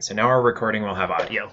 right, so now our recording will have audio.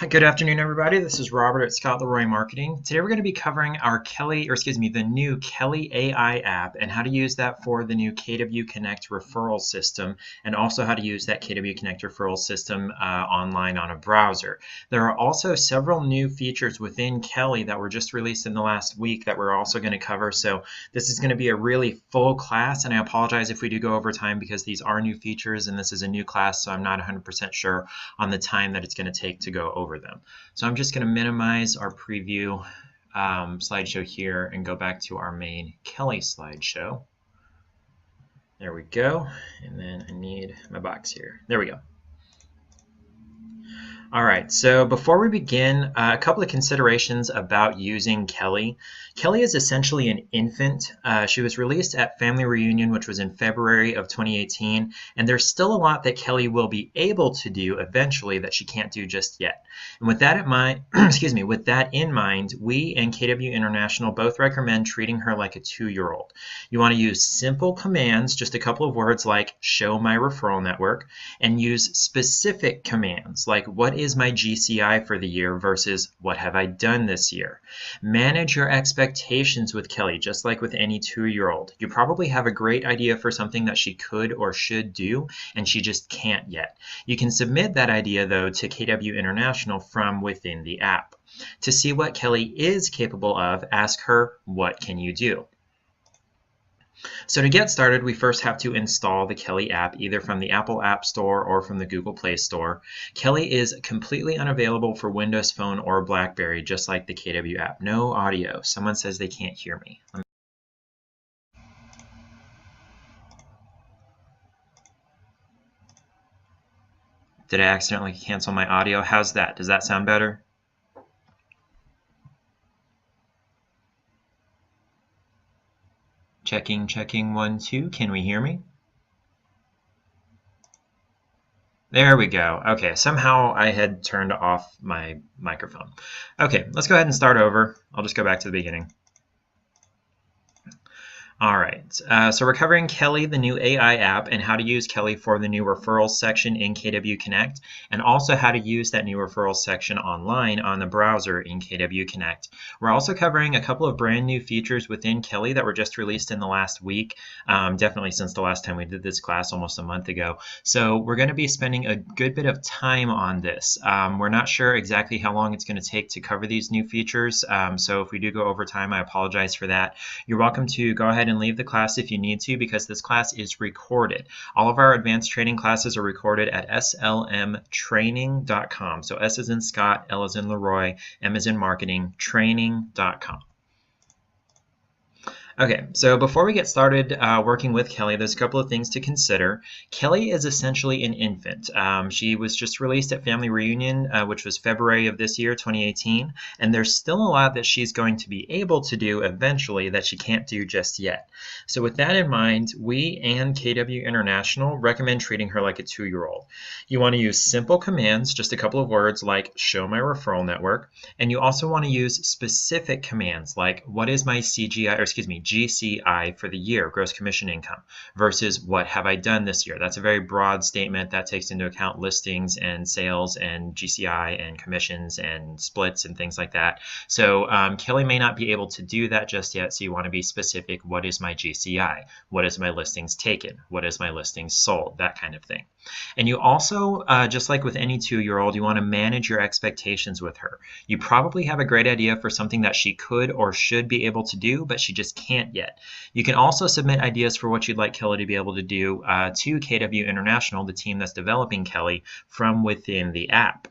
Good afternoon, everybody. This is Robert at Scott Leroy Marketing. Today we're going to be covering our the new Kelle AI app and how to use that for the new KWConnect referral system, and also how to use that KWConnect referral system online on a browser. There are also several new features within Kelle that were just released in the last week that we're also going to cover. So this is going to be a really full class, and I apologize if we do go over time because these are new features and this is a new class, so I'm not 100% sure on the time that it's going to take to go over them. So I'm just going to minimize our preview slideshow here and go back to our main Kelle slideshow. There we go. And then I need my box here. There we go. All right, so before we begin, a couple of considerations about using Kelle. Kelle is essentially an infant. She was released at Family Reunion, which was in February of 2018, and there's still a lot that Kelle will be able to do eventually that she can't do just yet. And with that in mind, with that in mind, we and KW International both recommend treating her like a 2-year-old. You want to use simple commands, just a couple of words like show my referral network, and use specific commands like what is my GCI for the year versus what have I done this year. Manage your expectations with Kelle, just like with any 2-year-old. You probably have a great idea for something that she could or should do, and she just can't yet. You can submit that idea, though, to KW International from within the app. To see what Kelle is capable of, ask her, what can you do? So to get started, we first have to install the Kelle app either from the Apple App Store or from the Google Play Store. Kelle is completely unavailable for Windows Phone or BlackBerry, just like the KW app. No audio. Someone says they can't hear me. Did I accidentally cancel my audio? How's that? Does that sound better? Checking, 1, 2. Can we hear me? There we go. Okay, somehow I had turned off my microphone. Okay, let's go ahead and start over. I'll just go back to the beginning. All right, so we're covering Kelle, the new AI app, and how to use Kelle for the new referrals section in KWConnect, and also how to use that new referrals section online on the browser in KWConnect. We're also covering a couple of brand new features within Kelle that were just released in the last week, definitely since the last time we did this class almost a month ago. So we're going to be spending a good bit of time on this. We're not sure exactly how long it's going to take to cover these new features, so if we do go over time, I apologize for that. You're welcome to go ahead and leave the class if you need to, because this class is recorded. All of our advanced training classes are recorded at slmtraining.com. So S as in Scott, L as in Leroy, M as in marketing, training.com. Okay, so before we get started working with Kelle, there's a couple of things to consider. Kelle is essentially an infant. She was just released at Family Reunion, which was February of this year, 2018, and there's still a lot that she's going to be able to do eventually that she can't do just yet. So with that in mind, we and KW International recommend treating her like a 2-year-old. You want to use simple commands, just a couple of words like show my referral network, and you also want to use specific commands like what is my GCI for the year, gross commission income, versus what have I done this year. That's a very broad statement that takes into account listings and sales and GCI and commissions and splits and things like that. So Kelle may not be able to do that just yet, so you want to be specific. What is my GCI? What is my listings taken? What is my listings sold? That kind of thing. And you also, just like with any 2-year-old, you want to manage your expectations with her. You probably have a great idea for something that she could or should be able to do, but she just can't yet. You can also submit ideas for what you'd like Kelle to be able to do to KW International, the team that's developing Kelle, from within the app.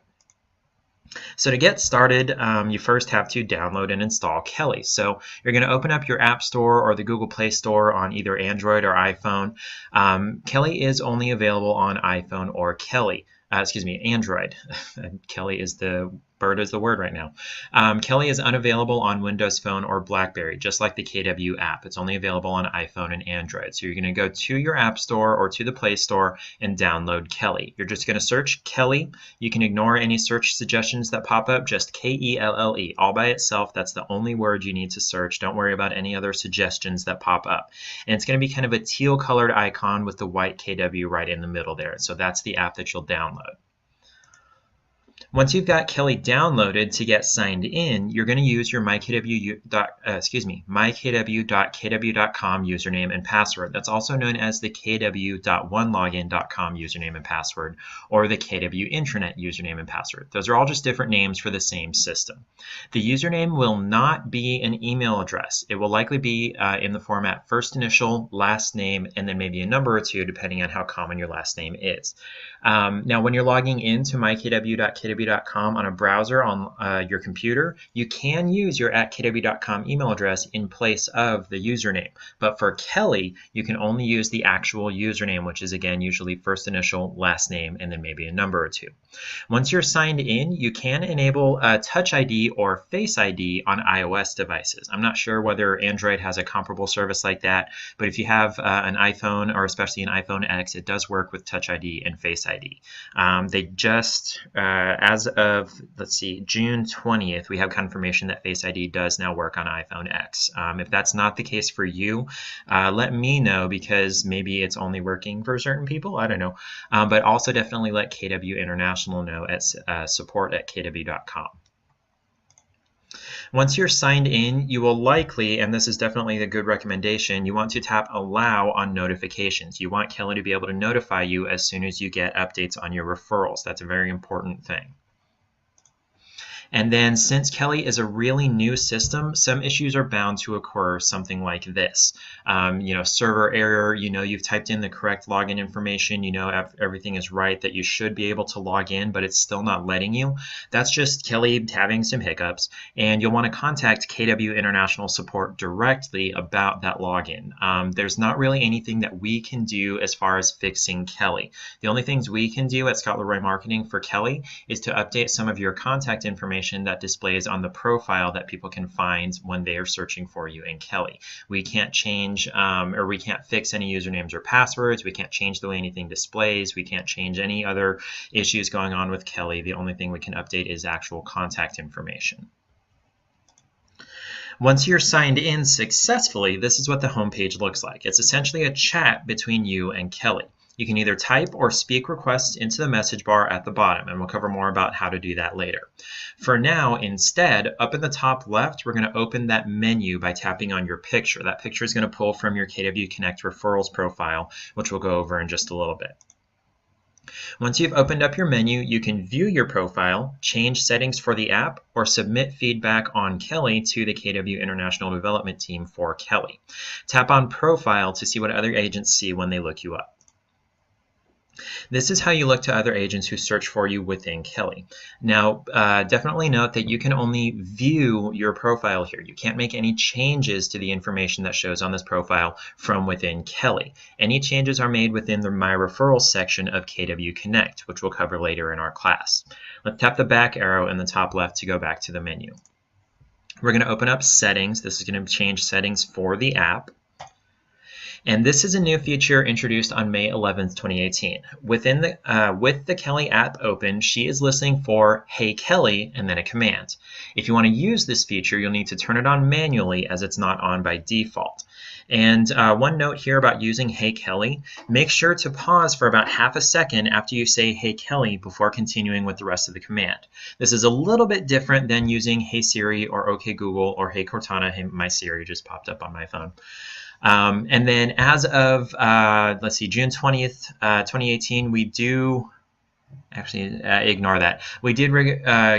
So to get started, you first have to download and install Kelle. So you're going to open up your App Store or the Google Play Store on either Android or iPhone. Kelle is only available on iPhone or Android. Kelle is the bird is the word right now. Kelle is unavailable on Windows Phone or BlackBerry, just like the KW app. It's only available on iPhone and Android. So you're going to go to your App Store or to the Play Store and download Kelle. You're just going to search Kelle. You can ignore any search suggestions that pop up, just K-E-L-L-E, all by itself. That's the only word you need to search. Don't worry about any other suggestions that pop up. And it's going to be kind of a teal colored icon with the white KW right in the middle there. So that's the app that you'll download. Once you've got Kelle downloaded to get signed in, you're going to use your mykw.kw.com username and password. That's also known as the kw.onelogin.com username and password, or the KW intranet username and password. Those are all just different names for the same system. The username will not be an email address. It will likely be in the format first initial, last name, and then maybe a number or two, depending on how common your last name is. Now, when you're logging into mykw.kw.com on a browser on your computer, you can use your @kw.com email address in place of the username. But for Kelle, you can only use the actual username, which is, again, usually first initial, last name, and then maybe a number or two. Once you're signed in, you can enable Touch ID or Face ID on iOS devices. I'm not sure whether Android has a comparable service like that, but if you have an iPhone, or especially an iPhone X, it does work with Touch ID and Face ID. They just, as of, let's see, June 20th, we have confirmation that Face ID does now work on iPhone X. If that's not the case for you, let me know, because maybe it's only working for certain people. I don't know. But also definitely let KW International know at support@kw.com. Once you're signed in, you will likely, and this is definitely a good recommendation, you want to tap Allow on notifications. You want Kelle to be able to notify you as soon as you get updates on your referrals. That's a very important thing. And then, since Kelle is a really new system, some issues are bound to occur, something like this. Server error, you've typed in the correct login information, everything is right, that you should be able to log in, but it's still not letting you. That's just Kelle having some hiccups, and you'll want to contact KW International Support directly about that login. There's not really anything that we can do as far as fixing Kelle. The only things we can do at Scott Leroy Marketing for Kelle is to update some of your contact information that displays on the profile that people can find when they are searching for you in Kelle. We can't change or we can't fix any usernames or passwords. We can't change the way anything displays. We can't change any other issues going on with Kelle. The only thing we can update is actual contact information. Once you're signed in successfully, this is what the homepage looks like. It's essentially a chat between you and Kelle. You can either type or speak requests into the message bar at the bottom, and we'll cover more about how to do that later. For now, instead, up in the top left, we're going to open that menu by tapping on your picture. That picture is going to pull from your KWConnect referrals profile, which we'll go over in just a little bit. Once you've opened up your menu, you can view your profile, change settings for the app, or submit feedback on Kelle to the KW International Development Team for Kelle. Tap on Profile to see what other agents see when they look you up. This is how you look to other agents who search for you within Kelle. Now, definitely note that you can only view your profile here. You can't make any changes to the information that shows on this profile from within Kelle. Any changes are made within the My Referrals section of KWConnect, which we'll cover later in our class. Let's tap the back arrow in the top left to go back to the menu. We're going to open up Settings. This is going to change settings for the app. And this is a new feature introduced on May 11th, 2018. With the Kelle app open, she is listening for "Hey Kelle" and then a command. If you want to use this feature, you'll need to turn it on manually, as it's not on by default. And one note here about using "Hey Kelle," make sure to pause for about half a second after you say "Hey Kelle" before continuing with the rest of the command. This is a little bit different than using "Hey Siri" or "OK Google" or "Hey Cortana." Hey, my Siri just popped up on my phone. And then as of, let's see, June 20th, 2018, we do, actually, ignore that. We did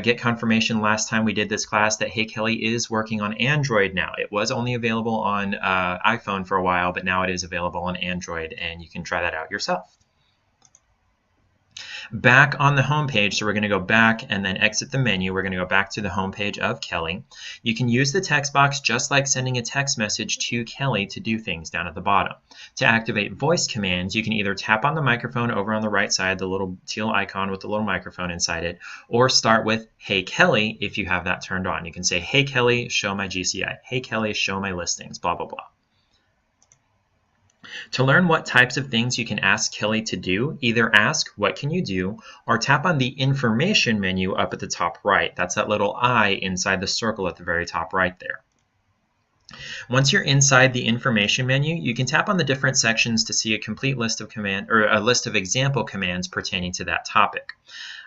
get confirmation last time we did this class that Hey Kelle is working on Android now. It was only available on iPhone for a while, but now it is available on Android, and you can try that out yourself. Back on the home page, so we're going to go back and then exit the menu. We're going to go back to the home page of Kelle. You can use the text box just like sending a text message to Kelle to do things down at the bottom. To activate voice commands, you can either tap on the microphone over on the right side, the little teal icon with the little microphone inside it, or start with "Hey Kelle" if you have that turned on. You can say, "Hey Kelle, show my GCI. Hey Kelle, show my listings," blah, blah, blah. To learn what types of things you can ask Kelle to do, either ask "What can you do?" or tap on the Information menu up at the top right. That's that little I inside the circle at the very top right there. Once you're inside the Information menu, you can tap on the different sections to see a complete list of example commands pertaining to that topic.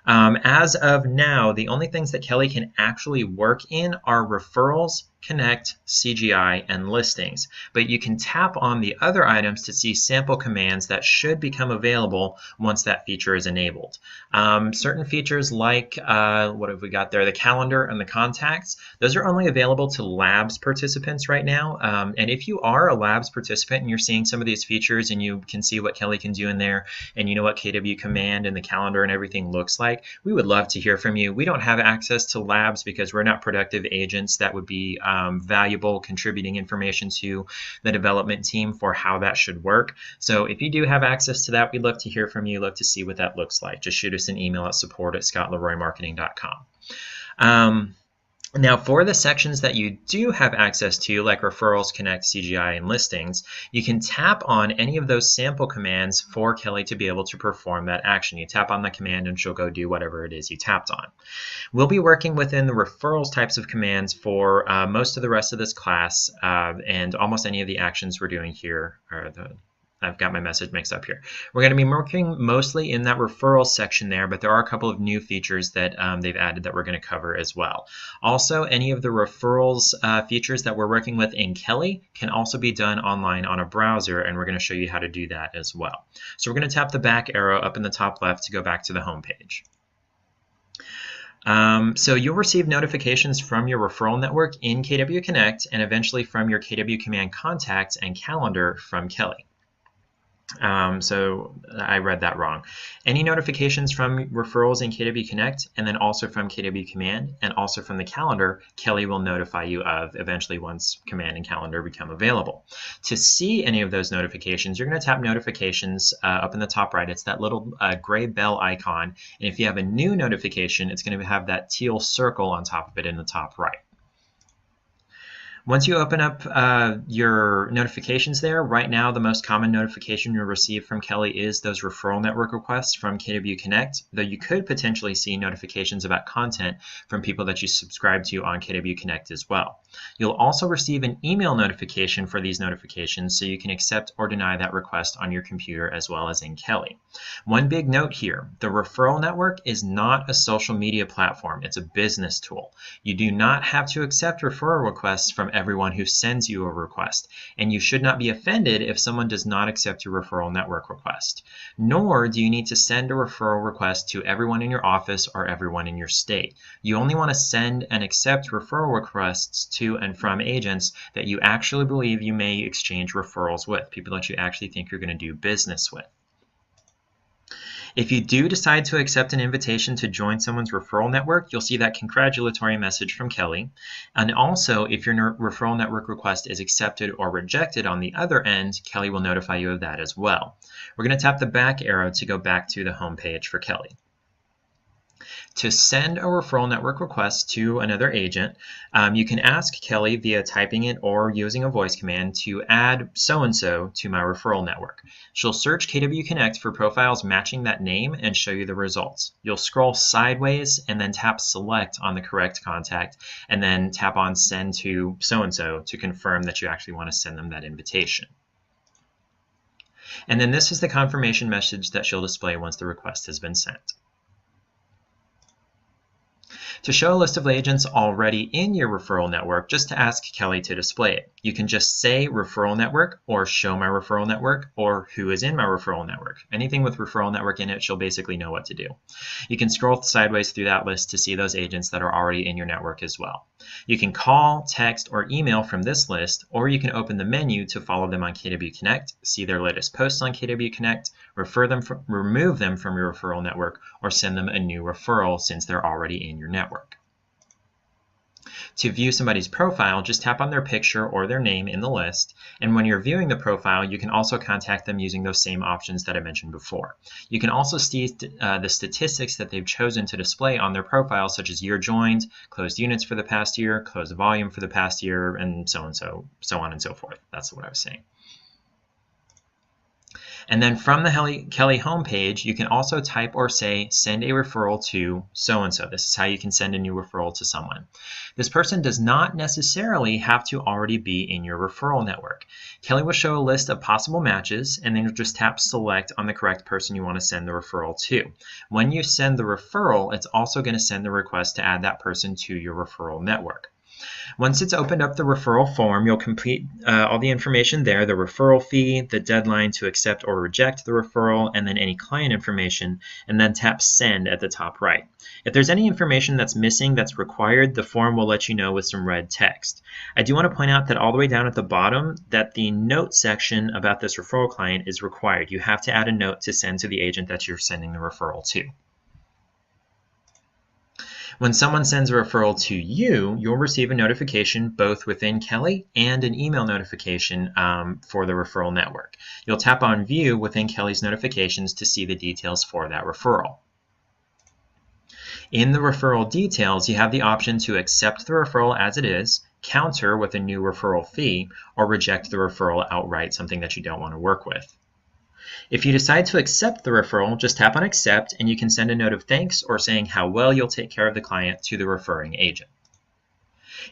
As of now, the only things that Kelle can actually work in are referrals, connect, CGI, and listings. But you can tap on the other items to see sample commands that should become available once that feature is enabled. Certain features like, what have we got there? The calendar and the contacts, those are only available to Labs participants right now. And if you are a Labs participant and you're seeing some of these features and you can see what Kelle can do in there, and you know what KWCommand and the calendar and everything looks like, we would love to hear from you. We don't have access to Labs because we're not productive agents that would be valuable contributing information to the development team for how that should work. So if you do have access to that, we'd love to hear from you, love to see what that looks like. Just shoot us an email at support@scottleroymarketing.com. Now, for the sections that you do have access to, like referrals, connect, CGI, and listings, you can tap on any of those sample commands for Kelle to be able to perform that action. You tap on the command and she'll go do whatever it is you tapped on. We'll be working within the referrals types of commands for most of the rest of this class, and almost any of the actions we're doing here are I've got my message mixed up here. We're going to be working mostly in that referrals section there, but there are a couple of new features that they've added that we're going to cover as well. Also, any of the referrals features that we're working with in Kelle can also be done online on a browser, and we're going to show you how to do that as well. So we're going to tap the back arrow up in the top left to go back to the home page. So you'll receive notifications from your referral network in KWConnect and eventually from your KWCommand contacts and calendar from Kelle. So I read that wrong. Any notifications from referrals in KWConnect and then also from KWCommand and also from the calendar, Kelle will notify you of eventually once command and calendar become available. To see any of those notifications, you're going to tap notifications up in the top right. It's that little gray bell icon. And if you have a new notification, it's going to have that teal circle on top of it in the top right. Once you open up your notifications there, right now the most common notification you'll receive from Kelle is those referral network requests from KWConnect, though you could potentially see notifications about content from people that you subscribe to on KWConnect as well. You'll also receive an email notification for these notifications so you can accept or deny that request on your computer as well as in Kelle. One big note here, the referral network is not a social media platform, it's a business tool. You do not have to accept referral requests from everyone who sends you a request, and you should not be offended if someone does not accept your referral network request. Nor do you need to send a referral request to everyone in your office or everyone in your state. You only want to send and accept referral requests to and from agents that you actually believe you may exchange referrals with, people that you actually think you're going to do business with. If you do decide to accept an invitation to join someone's referral network, you'll see that congratulatory message from Kelle. And also, if your referral network request is accepted or rejected on the other end, Kelle will notify you of that as well. We're going to tap the back arrow to go back to the home page for Kelle. To send a referral network request to another agent, you can ask Kelle via typing it or using a voice command to add so-and-so to my referral network. She'll search KWConnect for profiles matching that name and show you the results. You'll scroll sideways and then tap select on the correct contact and then tap on send to so-and-so to confirm that you actually want to send them that invitation. And then this is the confirmation message that she'll display once the request has been sent. To show a list of agents already in your referral network, just to ask Kelle to display it. You can just say referral network or show my referral network or who is in my referral network. Anything with referral network in it, she'll basically know what to do. You can scroll sideways through that list to see those agents that are already in your network as well. You can call, text, or email from this list, or you can open the menu to follow them on KWConnect, see their latest posts on KWConnect, remove them from your referral network, or send them a new referral since they're already in your network. To view somebody's profile, just tap on their picture or their name in the list, and when you're viewing the profile, you can also contact them using those same options that I mentioned before. You can also see the statistics that they've chosen to display on their profile, such as year joined, closed units for the past year, closed volume for the past year, and so on and so forth. That's what I was saying. And then from the Kelle homepage, you can also type or say, send a referral to so-and-so. This is how you can send a new referral to someone. This person does not necessarily have to already be in your referral network. Kelle will show a list of possible matches, and then you'll just tap select on the correct person you want to send the referral to. When you send the referral, it's also going to send the request to add that person to your referral network. Once it's opened up the referral form, you'll complete all the information there, the referral fee, the deadline to accept or reject the referral, and then any client information, and then tap send at the top right. If there's any information that's missing that's required, the form will let you know with some red text. I do want to point out that all the way down at the bottom that the note section about this referral client is required. You have to add a note to send to the agent that you're sending the referral to. When someone sends a referral to you, you'll receive a notification both within Kelle and an email notification for the referral network. You'll tap on View within Kelle's notifications to see the details for that referral. In the referral details, you have the option to accept the referral as it is, counter with a new referral fee, or reject the referral outright, something that you don't want to work with. If you decide to accept the referral, just tap on accept and you can send a note of thanks or saying how well you'll take care of the client to the referring agent.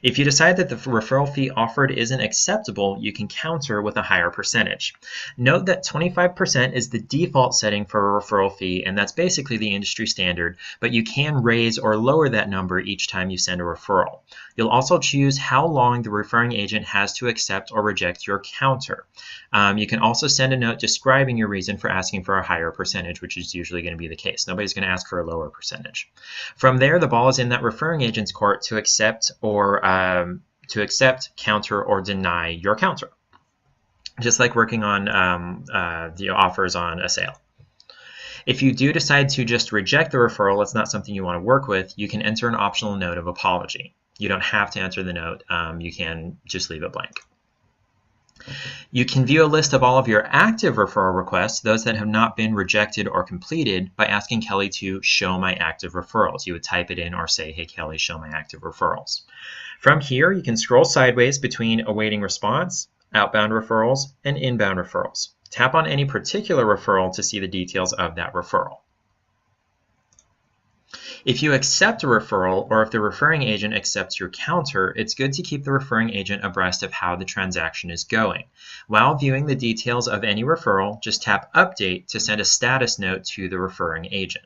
If you decide that the referral fee offered isn't acceptable, you can counter with a higher percentage. Note that 25% is the default setting for a referral fee, and that's basically the industry standard, but you can raise or lower that number each time you send a referral. You'll also choose how long the referring agent has to accept or reject your counter. You can also send a note describing your reason for asking for a higher percentage, which is usually going to be the case. Nobody's going to ask for a lower percentage. From there, the ball is in that referring agent's court to accept or counter, or deny your counter. Just like working on the offers on a sale. If you do decide to just reject the referral, it's not something you want to work with, you can enter an optional note of apology. You don't have to enter the note. You can just leave it blank. You can view a list of all of your active referral requests, those that have not been rejected or completed, by asking Kelle to show my active referrals. You would type it in or say, hey, Kelle, show my active referrals. From here, you can scroll sideways between awaiting response, outbound referrals, and inbound referrals. Tap on any particular referral to see the details of that referral. If you accept a referral, or if the referring agent accepts your counter, it's good to keep the referring agent abreast of how the transaction is going. While viewing the details of any referral, just tap Update to send a status note to the referring agent.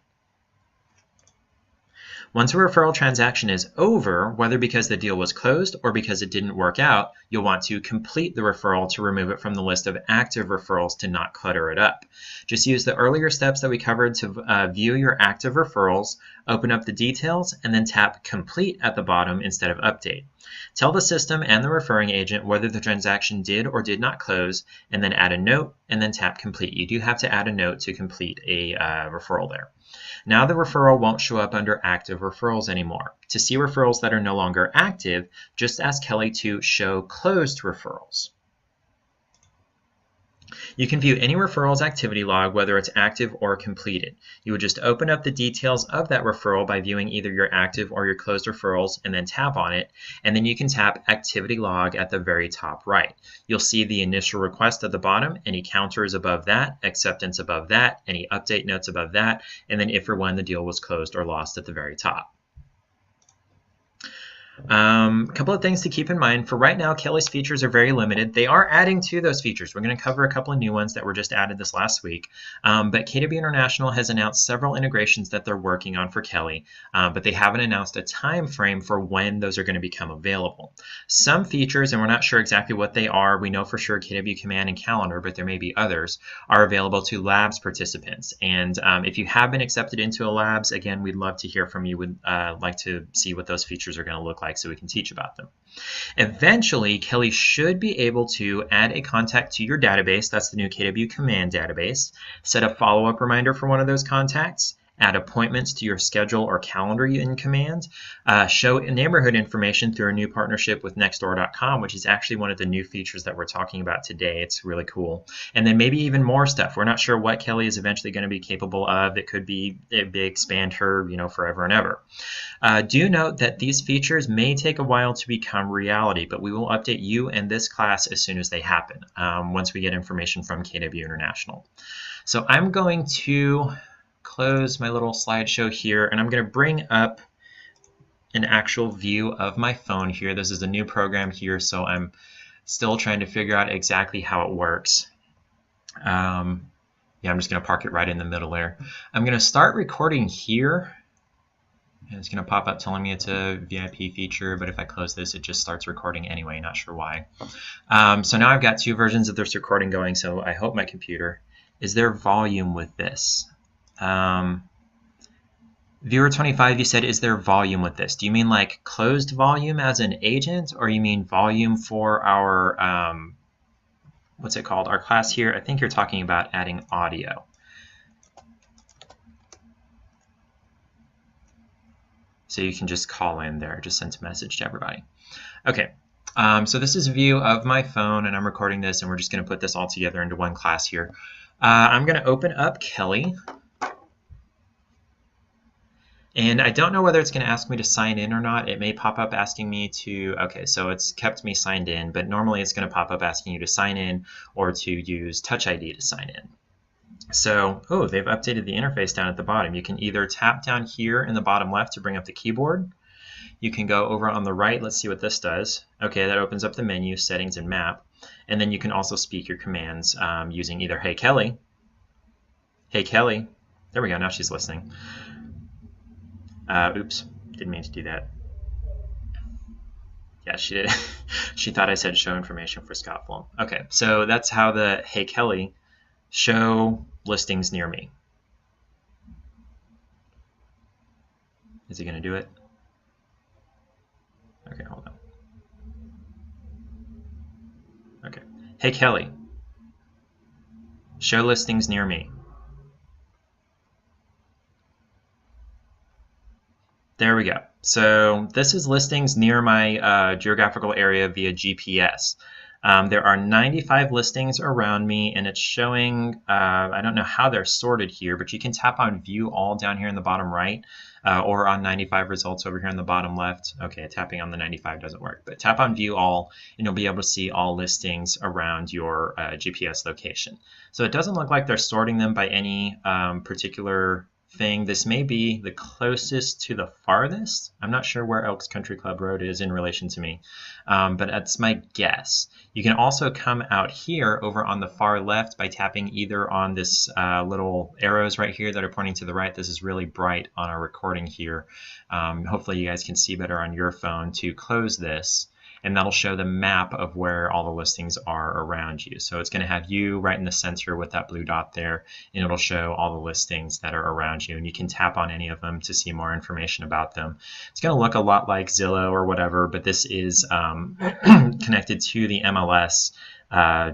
Once a referral transaction is over, whether because the deal was closed or because it didn't work out, you'll want to complete the referral to remove it from the list of active referrals to not clutter it up. Just use the earlier steps that we covered to view your active referrals, open up the details, and then tap Complete at the bottom instead of Update. Tell the system and the referring agent whether the transaction did or did not close, and then add a note, and then tap Complete. You do have to add a note to complete a referral there. Now the referral won't show up under active referrals anymore. To see referrals that are no longer active, just ask Kelle to show closed referrals. You can view any referral's activity log, whether it's active or completed. You would just open up the details of that referral by viewing either your active or your closed referrals and then tap on it, and then you can tap Activity Log at the very top right. You'll see the initial request at the bottom, any counters above that, acceptance above that, any update notes above that, and then if or when the deal was closed or lost at the very top. A couple of things to keep in mind. For right now, Kelle's features are very limited. They are adding to those features. We're going to cover a couple of new ones that were just added this last week. But KW International has announced several integrations that they're working on for Kelle, but they haven't announced a time frame for when those are going to become available. Some features, and we're not sure exactly what they are, we know for sure KW Command and Calendar, but there may be others, are available to Labs participants. And if you have been accepted into a Labs, again, we'd love to hear from you. We'd like to see what those features are going to look like, so we can teach about them. Eventually, Kelle should be able to add a contact to your database, that's the new KW Command database, set a follow-up reminder for one of those contacts, add appointments to your schedule or calendar in Command, show neighborhood information through a new partnership with Nextdoor.com, which is actually one of the new features that we're talking about today. It's really cool. And then maybe even more stuff. We're not sure what Kelle is eventually going to be capable of. It could be expand her, forever and ever. Do note that these features may take a while to become reality, but we will update you and this class as soon as they happen, once we get information from KW International. So I'm going to close my little slideshow here, and I'm going to bring up an actual view of my phone here. This is a new program here, so I'm still trying to figure out exactly how it works. Yeah, I'm just going to park it right in the middle there. I'm going to start recording here. And it's going to pop up telling me it's a VIP feature, but if I close this, it just starts recording anyway, not sure why. So now I've got two versions of this recording going, so I hope my computer. Is there volume with this? Viewer 25, you said, is there volume with this? Do you mean like closed volume as an agent, or you mean volume for our, what's it called, our class here? I think you're talking about adding audio. So you can just call in there, just send a message to everybody. Okay, so this is a view of my phone, and I'm recording this, and we're just going to put this all together into one class here. I'm going to open up Kelle. And I don't know whether it's going to ask me to sign in or not. It may pop up asking me to, okay, so it's kept me signed in, but normally it's going to pop up asking you to sign in or to use Touch ID to sign in. So, oh, they've updated the interface down at the bottom. You can either tap down here in the bottom left to bring up the keyboard. You can go over on the right. Let's see what this does. Okay, that opens up the menu, settings, and map. And then you can also speak your commands using either Hey Kelle. Hey Kelle. There we go. Now she's listening. Oops, didn't mean to do that. Yeah, she did. She thought I said show information for Scott Flom. Okay, so that's how the Hey Kelle show listings near me. Is he going to do it? Okay, hold on. Okay. Hey Kelle, show listings near me. There we go. So this is listings near my geographical area via GPS. There are 95 listings around me, and it's showing, I don't know how they're sorted here, but you can tap on View All down here in the bottom right, or on 95 results over here in the bottom left. Okay, tapping on the 95 doesn't work, but tap on View All, and you'll be able to see all listings around your GPS location. So it doesn't look like they're sorting them by any particular thing. This may be the closest to the farthest. I'm not sure where Elks Country Club Road is in relation to me, but that's my guess. You can also come out here over on the far left by tapping either on this little arrows right here that are pointing to the right. This is really bright on our recording here. Hopefully you guys can see better on your phone to close this, and that'll show the map of where all the listings are around you. So it's going to have you right in the center with that blue dot there, and it'll show all the listings that are around you, and you can tap on any of them to see more information about them. It's going to look a lot like Zillow or whatever, but this is connected to the MLS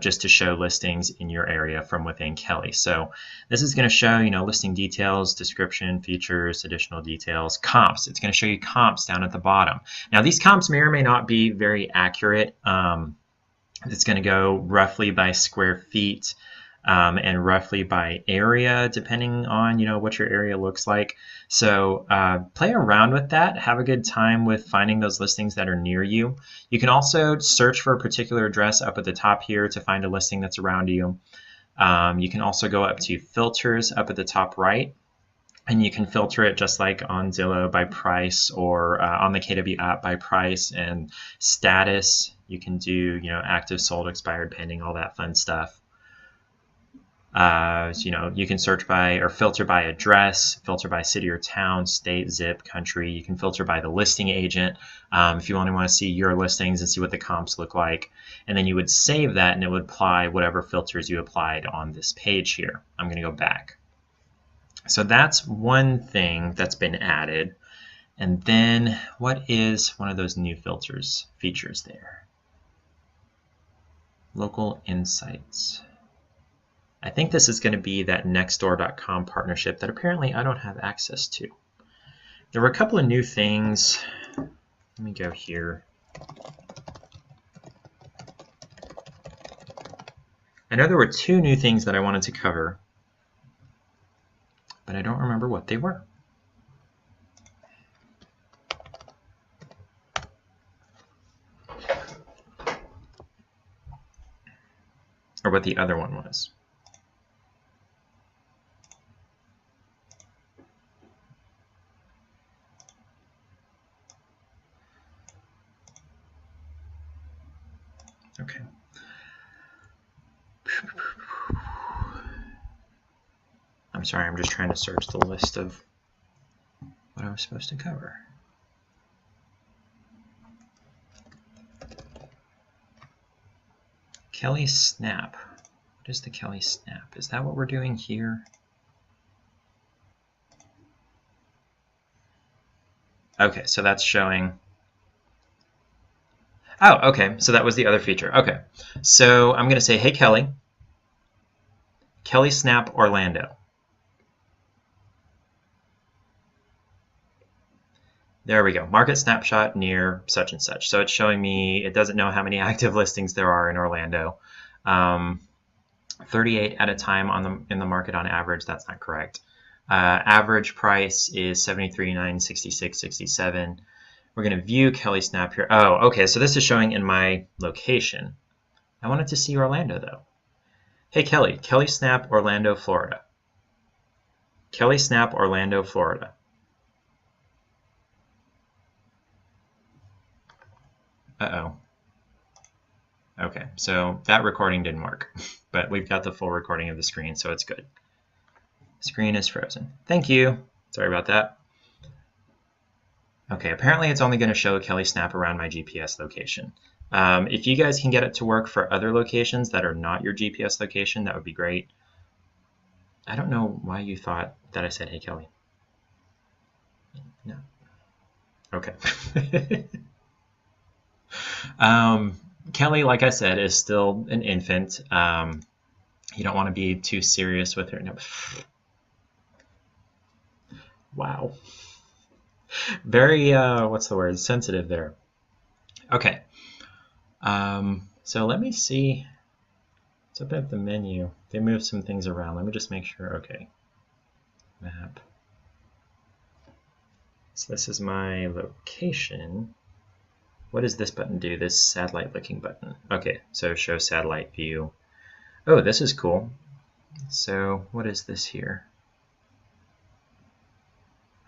just to show listings in your area from within Kelle. So this is going to show, listing details, description, features, additional details, comps. It's going to show you comps down at the bottom. Now these comps may or may not be very accurate. It's going to go roughly by square feet and roughly by area, depending on what your area looks like. So play around with that. Have a good time with finding those listings that are near you. You can also search for a particular address up at the top here to find a listing that's around you. You can also go up to filters up at the top right, and you can filter it just like on Zillow by price, or on the KW app by price and status. You can do active, sold, expired, pending, all that fun stuff. You can search by or filter by address, filter by city or town, state, zip, country. You can filter by the listing agent if you only want to see your listings and see what the comps look like. And then you would save that, and it would apply whatever filters you applied on this page here. I'm going to go back. So that's one thing that's been added. And then what is one of those new features there? Local insights. I think this is going to be that Nextdoor.com partnership that apparently I don't have access to. There were a couple of new things. Let me go here. I know there were 2 new things that I wanted to cover, but I don't remember what they were. Or what the other one was. Okay. I'm sorry, I'm just trying to search the list of what I was supposed to cover. Kelle Snap. What is the Kelle Snap? Is that what we're doing here? Okay, so that's showing. Oh, okay, so that was the other feature. Okay, so I'm going to say, hey, Kelle Snap Orlando. There we go, market snapshot near such and such. So it's showing me, it doesn't know how many active listings there are in Orlando. 38 at a time in the market on average. That's not correct. Average price is $73,966.67. We're going to view Kelle Snap here. Oh, okay, so this is showing in my location. I wanted to see Orlando though. Hey Kelle Snap Orlando, Florida. Kelle Snap Orlando, Florida. Uh-oh. Okay, so that recording didn't work, but we've got the full recording of the screen, so it's good. Screen is frozen. Thank you. Sorry about that. Okay, apparently it's only going to show Kelle Snap around my GPS location. If you guys can get it to work for other locations that are not your GPS location, that would be great. I don't know why you thought that I said, hey, Kelle. No. Okay. Kelle, like I said, is still an infant. You don't want to be too serious with her. No. Wow. Very, what's the word? Sensitive there. Okay. So let me see. Let's open up the menu. They moved some things around. Let me just make sure. Okay. Map. So this is my location. What does this button do? This satellite looking button. Okay, so show satellite view. Oh, this is cool. So what is this here?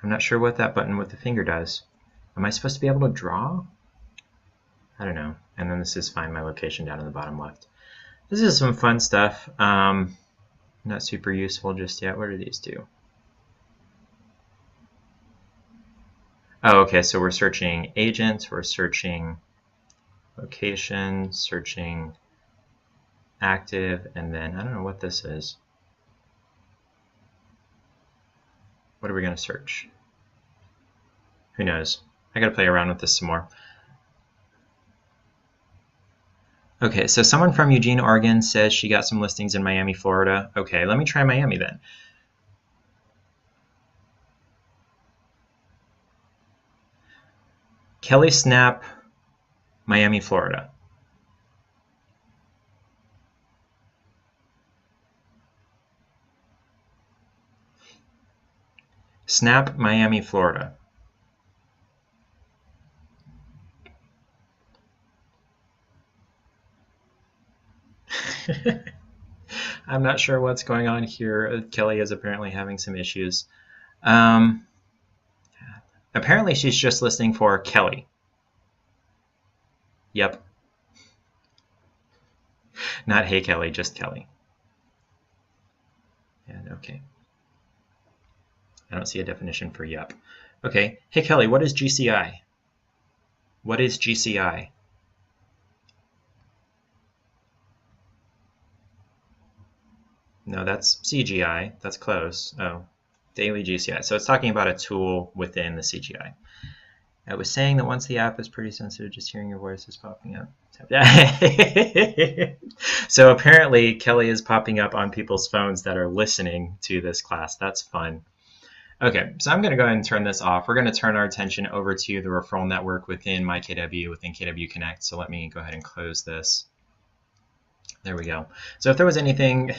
I'm not sure what that button with the finger does. Am I supposed to be able to draw? I don't know. And then this is find my location down in the bottom left. This is some fun stuff. Not super useful just yet. What do these do? Oh, okay, so we're searching agents, we're searching location, searching active, and then I don't know what this is. What are we going to search? Who knows? I got to play around with this some more. Okay, so someone from Eugene, Oregon says she got some listings in Miami, Florida. Okay, let me try Miami then. Kelle Snap, Miami, Florida. Snap, Miami, Florida. I'm not sure what's going on here. Kelle is apparently having some issues. Apparently she's just listening for Kelle. Yep. Not hey Kelle, just Kelle. And okay. I don't see a definition for yep. Okay. Hey Kelle, what is GCI? What is GCI? No, that's CGI. That's close. Oh, daily GCI. So it's talking about a tool within the CGI. I was saying that once the app is pretty sensitive, just hearing your voice is popping up. So apparently Kelly is popping up on people's phones that are listening to this class. That's fun. Okay, so I'm going to go ahead and turn this off. We're going to turn our attention over to the referral network within MyKW, within KWConnect. So let me go ahead and close this. There we go. So if there was anything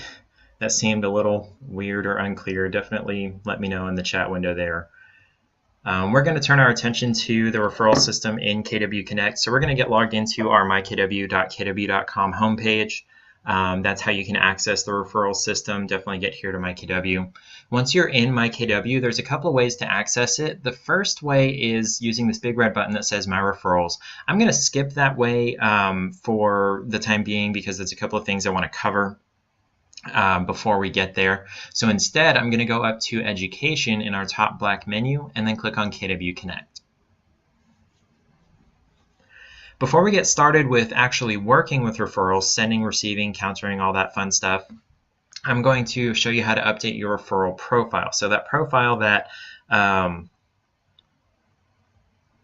that seemed a little weird or unclear, definitely let me know in the chat window there. We're going to turn our attention to the referral system in KWConnect. So we're going to get logged into our mykw.kw.com homepage. That's how you can access the referral system. Definitely get here to MyKW. Once you're in MyKW, there's a couple of ways to access it. The first way is using this big red button that says My Referrals. I'm going to skip that way for the time being because there's a couple of things I want to cover before we get there. So instead, I'm going to go up to Education in our top black menu and then click on KWConnect. Before we get started with actually working with referrals, sending, receiving, countering, all that fun stuff, I'm going to show you how to update your referral profile. So that profile that,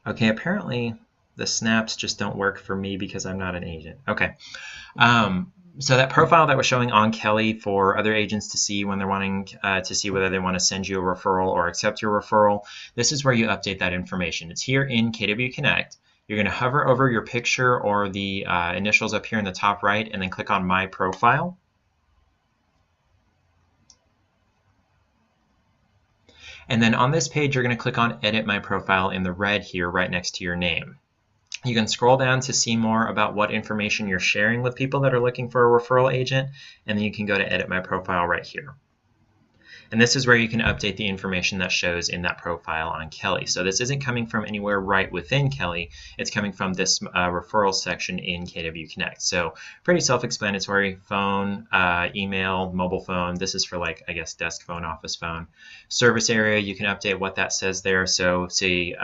okay, apparently the snaps just don't work for me because I'm not an agent. Okay. So that profile that we're showing on Kelle for other agents to see when they're wanting to see whether they want to send you a referral or accept your referral, this is where you update that information. It's here in KWConnect. You're going to hover over your picture or the initials up here in the top right and then click on My Profile. And then on this page, you're going to click on Edit My Profile in the red here right next to your name. You can scroll down to see more about what information you're sharing with people that are looking for a referral agent, and then you can go to Edit My Profile right here. And this is where you can update the information that shows in that profile on Kelle. So this isn't coming from anywhere right within Kelle, it's coming from this referral section in KWConnect. So pretty self-explanatory: phone, email, mobile phone. This is for, like, I guess, desk phone, office phone. Service area, you can update what that says there. So say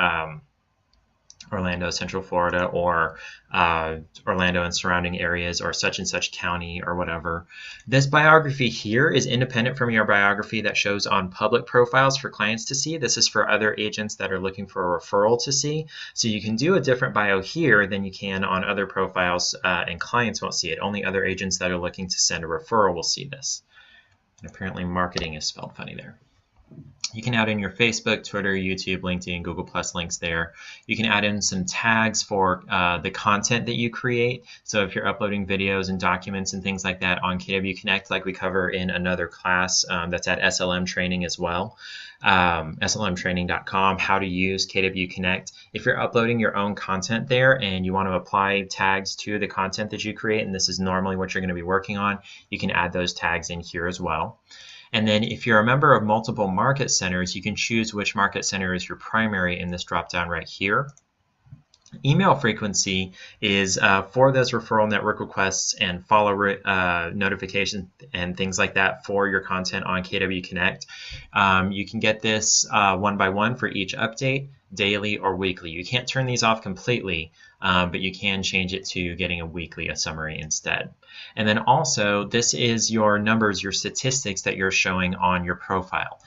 Orlando, Central Florida, or Orlando and surrounding areas, or such and such county, or whatever. This biography here is independent from your biography that shows on public profiles for clients to see. This is for other agents that are looking for a referral to see. So you can do a different bio here than you can on other profiles, and clients won't see it. Only other agents that are looking to send a referral will see this. And apparently marketing is spelled funny there. You can add in your Facebook, Twitter, YouTube, LinkedIn, Google Plus links there. You can add in some tags for the content that you create. So if you're uploading videos and documents and things like that on KWConnect, like we cover in another class that's at SLM training as well, slmtraining.com, how to use KWConnect. If you're uploading your own content there and you want to apply tags to the content that you create, and this is normally what you're going to be working on, you can add those tags in here as well. And then if you're a member of multiple market centers, you can choose which market center is your primary in this drop-down right here. Email frequency is for those referral network requests and follow notifications and things like that for your content on KWConnect. You can get this one by one for each update, daily or weekly. You can't turn these off completely, but you can change it to getting a summary instead. And then also, this is your numbers, your statistics that you're showing on your profile.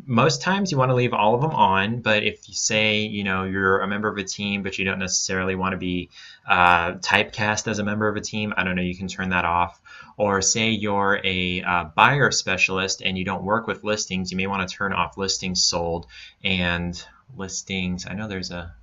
Most times you want to leave all of them on, but if you say, you're a member of a team, but you don't necessarily want to be typecast as a member of a team, I don't know, you can turn that off. Or say you're a buyer specialist and you don't work with listings, you may want to turn off listings sold and listings. I know there's a...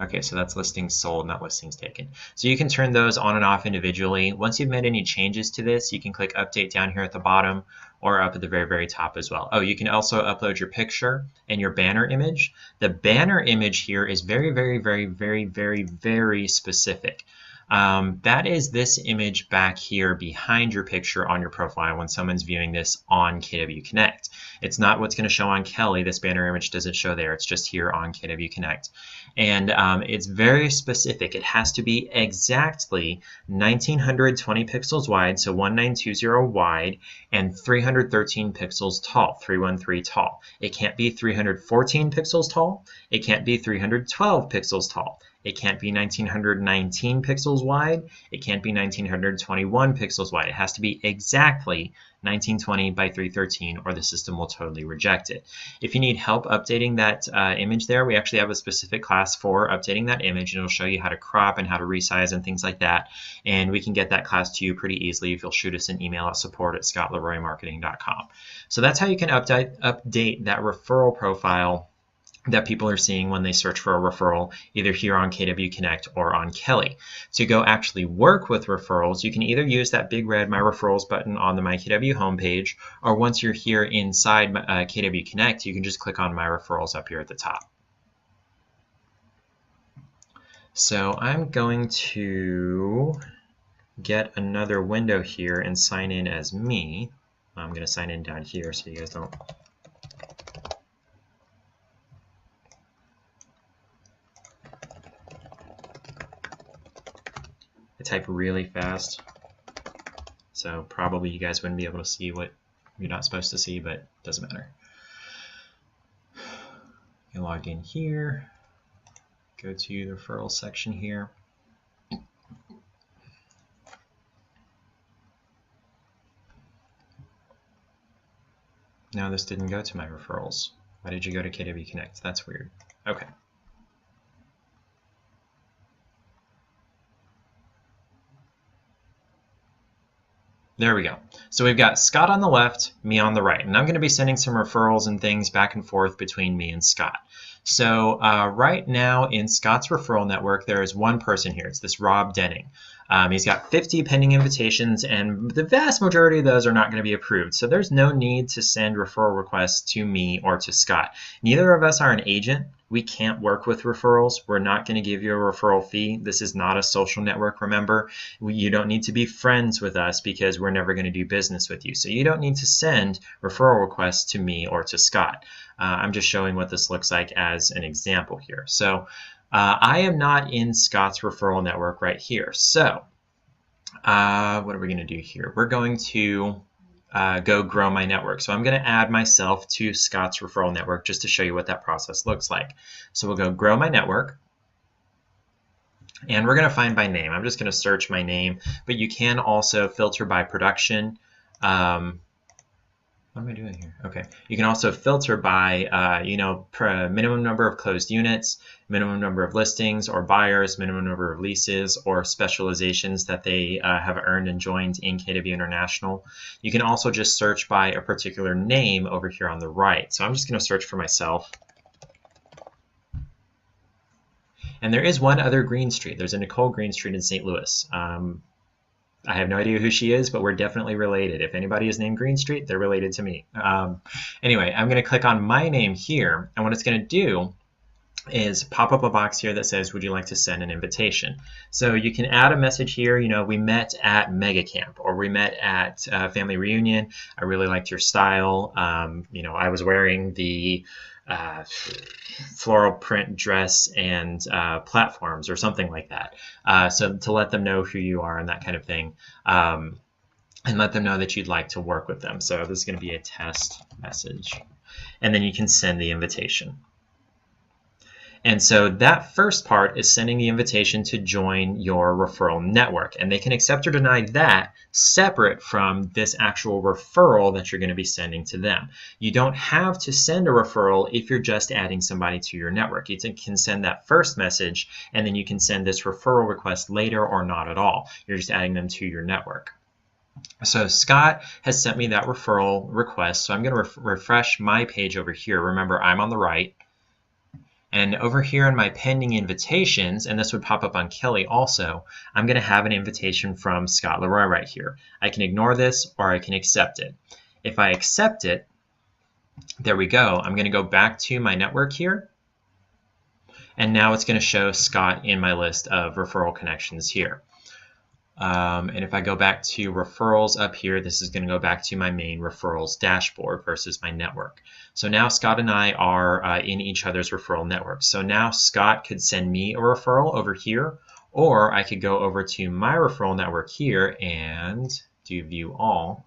Okay, so that's listings sold, not listings taken. So you can turn those on and off individually. Once you've made any changes to this, you can click Update down here at the bottom or up at the very, very top as well. Oh, you can also upload your picture and your banner image. The banner image here is very, very, very, very, very, very specific. That is this image back here behind your picture on your profile when someone's viewing this on KWConnect. It's not what's going to show on Kelle. This banner image doesn't show there. It's just here on KWConnect. And it's very specific. It has to be exactly 1920 pixels wide, so 1920 wide, and 313 pixels tall, 313 tall. It can't be 314 pixels tall. It can't be 312 pixels tall. It can't be 1919 pixels wide. It can't be 1921 pixels wide. It has to be exactly 1920 by 313 or the system will totally reject it. If you need help updating that image there, we actually have a specific class for updating that image, and it'll show you how to crop and how to resize and things like that. And we can get that class to you pretty easily if you'll shoot us an email at support@scottleroymarketing.com. So that's how you can update that referral profile that people are seeing when they search for a referral, either here on KWConnect or on Kelle. To go actually work with referrals, you can either use that big red My Referrals button on the MyKW homepage, or once you're here inside KWConnect, you can just click on My Referrals up here at the top. So I'm going to get another window here and sign in as me. I'm going to sign in down here so you guys don't. I type really fast, so probably you guys wouldn't be able to see what you're not supposed to see, but it doesn't matter. You log in here, go to the referral section here. Now this didn't go to My Referrals. Why did you go to KWConnect? That's weird. Okay. There we go. So we've got Scott on the left, me on the right, and I'm going to be sending some referrals and things back and forth between me and Scott. So right now in Scott's referral network, there is one person here. It's this Rob Denning. He's got 50 pending invitations, and the vast majority of those are not going to be approved. So there's no need to send referral requests to me or to Scott. Neither of us are an agent. We can't work with referrals. We're not going to give you a referral fee. This is not a social network, remember. You don't need to be friends with us because we're never going to do business with you. So you don't need to send referral requests to me or to Scott. I'm just showing what this looks like as an example here. So I am not in Scott's referral network right here. So what are we going to do here? We're going to go grow my network. So I'm going to add myself to Scott's referral network just to show you what that process looks like. So we'll go grow my network. And we're going to find by name. I'm just going to search my name, but you can also filter by production. What am I doing here? Okay. You can also filter by, minimum number of closed units, minimum number of listings or buyers, minimum number of leases, or specializations that they have earned and joined in KW International. You can also just search by a particular name over here on the right. So I'm just going to search for myself. And there is one other Greenstreet. There's a Nicole Greenstreet in St. Louis. I have no idea who she is, but we're definitely related. If anybody is named Greenstreet, they're related to me. Anyway, I'm going to click on my name here, and what it's going to do is pop up a box here that says, would you like to send an invitation? So you can add a message here, we met at Mega Camp, or we met at Family Reunion. I really liked your style. I was wearing the floral print dress and platforms or something like that. So to let them know who you are and that kind of thing, and let them know that you'd like to work with them. So this is going to be a test message, and then you can send the invitation. And so that first part is sending the invitation to join your referral network, and they can accept or deny that separate from this actual referral that you're going to be sending to them. You don't have to send a referral if you're just adding somebody to your network. You can send that first message, and then you can send this referral request later or not at all. You're just adding them to your network. So Scott has sent me that referral request, so I'm going to refresh my page over here. Remember, I'm on the right. And over here in my pending invitations, and this would pop up on Kelle also, I'm going to have an invitation from Scott Leroy right here. I can ignore this or I can accept it. If I accept it, there we go. I'm going to go back to my network here. And now it's going to show Scott in my list of referral connections here. And if I go back to referrals up here, this is going to go back to my main referrals dashboard versus my network. So now Scott and I are in each other's referral network. So now Scott could send me a referral over here, or I could go over to my referral network here and do view all,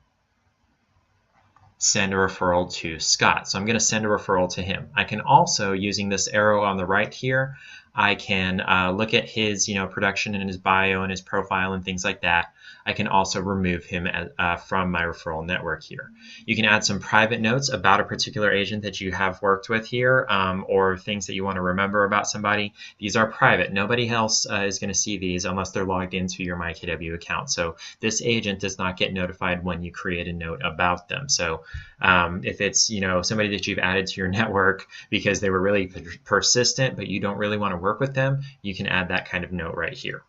send a referral to Scott. So I'm going to send a referral to him. I can also, using this arrow on the right here, I can look at his, production and his bio and his profile and things like that. I can also remove him from my referral network here. You can add some private notes about a particular agent that you have worked with here, or things that you want to remember about somebody. These are private. Nobody else is going to see these unless they're logged into your MyKW account. So this agent does not get notified when you create a note about them. So if it's somebody that you've added to your network because they were really persistent, but you don't really want to work with them, you can add that kind of note right here.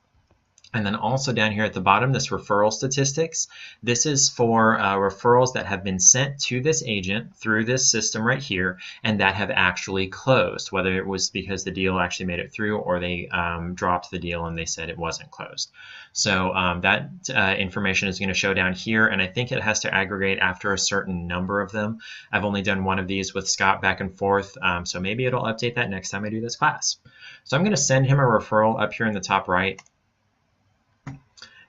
And then also down here at the bottom, this referral statistics. This is for referrals that have been sent to this agent through this system right here and that have actually closed, whether it was because the deal actually made it through or they dropped the deal and they said it wasn't closed. So that information is going to show down here, and I think it has to aggregate after a certain number of them. I've only done one of these with Scott back and forth, so maybe it'll update that next time I do this class. So I'm going to send him a referral up here in the top right.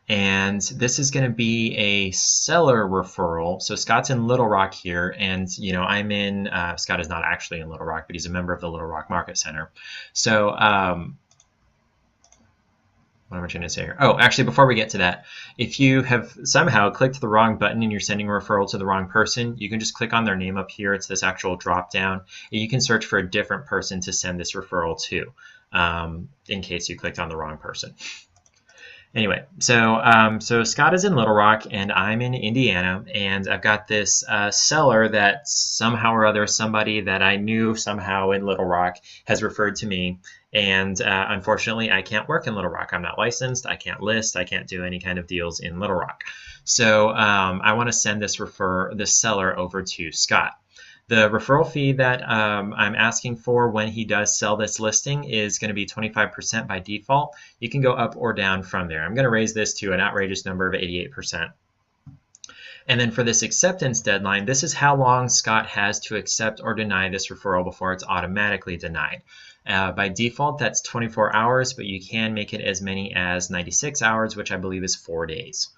And this is going to be a seller referral. So Scott's in Little Rock here, and I'm in, Scott is not actually in Little Rock, but he's a member of the Little Rock Market Center. So what am I trying to say here? Oh, actually, before we get to that, if you have somehow clicked the wrong button and you're sending a referral to the wrong person, you can just click on their name up here. It's this actual drop down, and you can search for a different person to send this referral to, in case you clicked on the wrong person. Anyway, so Scott is in Little Rock and I'm in Indiana, and I've got this seller that somehow or other somebody that I knew somehow in Little Rock has referred to me, and unfortunately I can't work in Little Rock. I'm not licensed, I can't list, I can't do any kind of deals in Little Rock. So I want to send this seller over to Scott. The referral fee that I'm asking for when he does sell this listing is going to be 25% by default. You can go up or down from there. I'm going to raise this to an outrageous number of 88%. And then for this acceptance deadline, this is how long Scott has to accept or deny this referral before it's automatically denied. By default, that's 24 hours, but you can make it as many as 96 hours, which I believe is 4 days.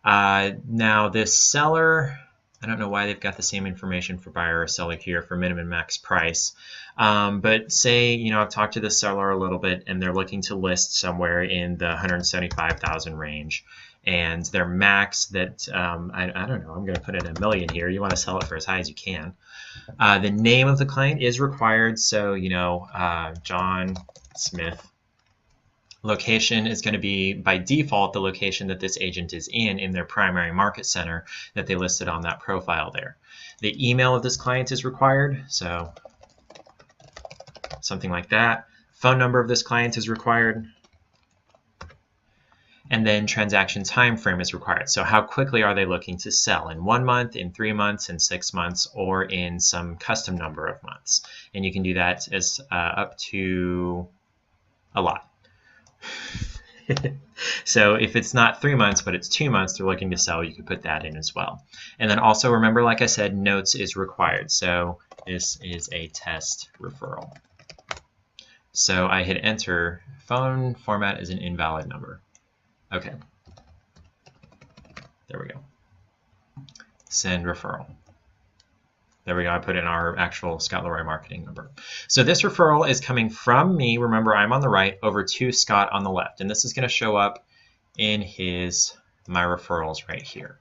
Now this seller, I don't know why they've got the same information for buyer or seller here for minimum max price. But say, I've talked to the seller a little bit and they're looking to list somewhere in the 175,000 range. And their max that, I don't know, I'm going to put in $1 million here. You want to sell it for as high as you can. The name of the client is required. So, John Smith. Location is going to be, by default, the location that this agent is in their primary market center that they listed on that profile there. The email of this client is required, so something like that. Phone number of this client is required. And then transaction time frame is required. So how quickly are they looking to sell? In 1 month, in 3 months, in 6 months, or in some custom number of months. And you can do that as up to a lot. So if it's not 3 months, but it's 2 months they're looking to sell, you can put that in as well. And then also remember, like I said, notes is required. So this is a test referral. So I hit enter. Phone format is an invalid number. Okay. There we go. Send referral. There we go. I put in our actual Scott Leroy marketing number. So this referral is coming from me. Remember, I'm on the right over to Scott on the left. And this is going to show up in my referrals right here.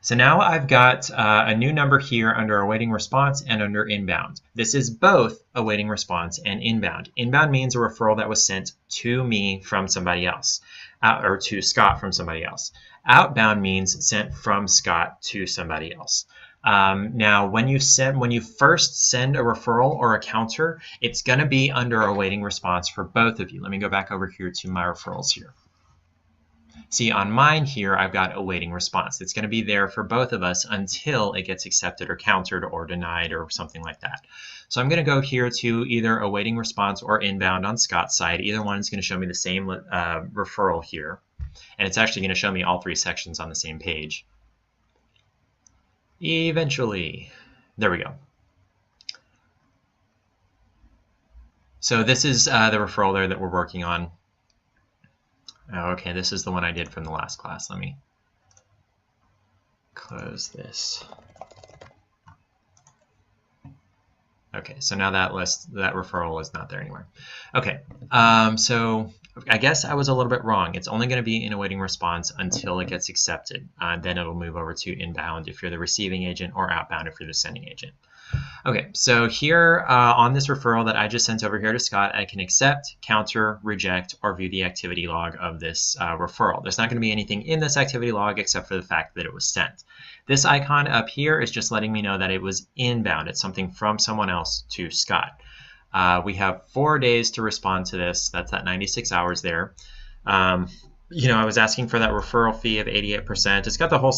So now I've got a new number here under awaiting response and under inbound. This is both awaiting response and inbound. Inbound means a referral that was sent to me from somebody else, or to Scott from somebody else. Outbound means sent from Scott to somebody else. Now, when you first send a referral or a counter, it's going to be under awaiting response for both of you. Let me go back over here to my referrals here. See, on mine here, I've got awaiting response. It's going to be there for both of us until it gets accepted or countered or denied or something like that. So I'm going to go here to either awaiting response or inbound on Scott's side. Either one is going to show me the same referral here. And it's actually going to show me all 3 sections on the same page. Eventually. There we go. So this is the referral there that we're working on. Okay, this is the one I did from the last class. Let me close this. Okay, so now that referral is not there anymore. Okay, so I guess I was a little bit wrong. It's only going to be in awaiting response until it gets accepted. Then it'll move over to inbound if you're the receiving agent, or outbound if you're the sending agent. Okay, so here on this referral that I just sent over here to Scott, I can accept, counter, reject, or view the activity log of this referral. There's not going to be anything in this activity log except for the fact that it was sent. This icon up here is just letting me know that it was inbound. It's something from someone else to Scott. We have 4 days to respond to this. That's that 96 hours there. You know, I was asking for that referral fee of 88%. It's got the whole